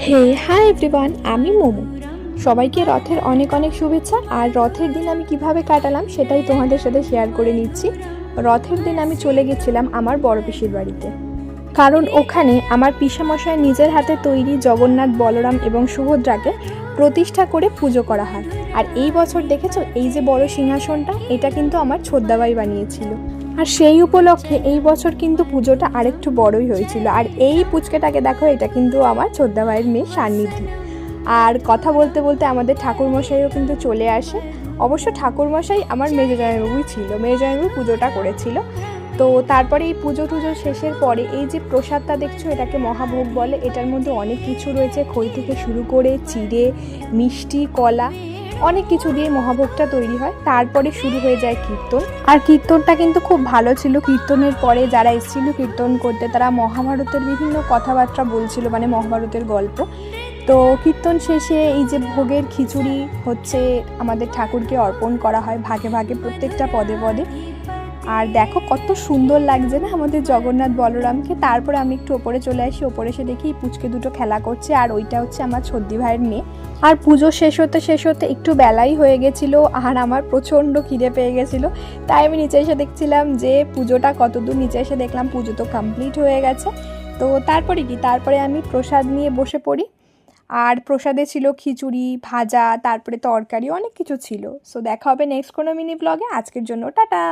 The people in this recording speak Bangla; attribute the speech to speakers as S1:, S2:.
S1: হে হাই এভরিওয়ান, আমি মোমো। সবাইকে রথের অনেক অনেক শুভেচ্ছা। আর রথের দিন আমি কিভাবে কাটালাম সেটাই তোমাদের সাথে শেয়ার করে নিচ্ছি। রথের দিন আমি চলে গেছিলাম আমার বড় পিসির বাড়িতে, কারণ ওখানে আমার পিসামশাই নিজের হাতে তৈরি জগন্নাথ, বলরাম এবং সুভদ্রাকে প্রতিষ্ঠা করে পুজো করা হয়। আর এই বছর দেখেছো, এই যে বড় সিংহাসনটা, এটা কিন্তু আমার ছোদ্দাবাই বানিয়েছিল। আর সেই উপলক্ষে এই বছর কিন্তু পুজোটা আরেকটু বড়ই হয়েছিল। আর এই পুচকেটাকে দেখো, এটা কিন্তু আমার ছোদ্দাবাইয়ের মেয়ে সান্নিধি। আর কথা বলতে বলতে আমাদের ঠাকুরমশাইও কিন্তু চলে আসে। অবশ্য ঠাকুরমশাই আমার মেজো জামাইবাবুই ছিল, মেজো জামাইবাবু পুজোটা করেছিল। তো তারপরে এই পুজো টুজো শেষের পরে এই যে প্রসাদটা দেখছো, এটাকে মহাভোগ বলে। এটার মধ্যে অনেক কিছু রয়েছে, খই থেকে শুরু করে চিড়ে, মিষ্টি, কলা, অনেক কিছু দিয়ে মহাভোগটা তৈরি হয়। তারপরে শুরু হয়ে যায় কীর্তন। আর কীর্তনটা কিন্তু খুব ভালো ছিল। কীর্তনের পরে যারা এসেছিল কীর্তন করতে, তারা মহাভারতের বিভিন্ন কথাবার্তা বলছিল, মানে মহাভারতের গল্প। তো কীর্তন শেষে এই যে ভোগের খিচুড়ি হচ্ছে, আমাদের ঠাকুরকে অর্পণ করা হয় ভাগে ভাগে, প্রত্যেকটা পদে পদে। আর দেখো কত সুন্দর লাগছে না আমাদের জগন্নাথ বলরামকে। তারপরে আমি একটু ওপরে চলে আসি, ওপরে এসে দেখি পুচকে দুটো খেলা করছে, আর ওইটা হচ্ছে আমার ছদ্দি ভাইয়ের মেয়ে। আর পুজো শেষ হতে একটু বেলাই হয়ে গেছিলো, আর আমার প্রচণ্ড খিদে পেয়ে গেছিলো। তাই আমি নিচে এসে দেখছিলাম যে পুজোটা কতদূর। নিচে এসে দেখলাম পুজো তো কমপ্লিট হয়ে গেছে। তো তারপরে আমি প্রসাদ নিয়ে বসে পড়ি। আর প্রসাদে ছিল খিচুড়ি, ভাজা, তারপরে তরকারি, অনেক কিছু ছিল। সো দেখা হবে নেক্সট কোনো মিনি ব্লগে। আজকের জন্য টাটা।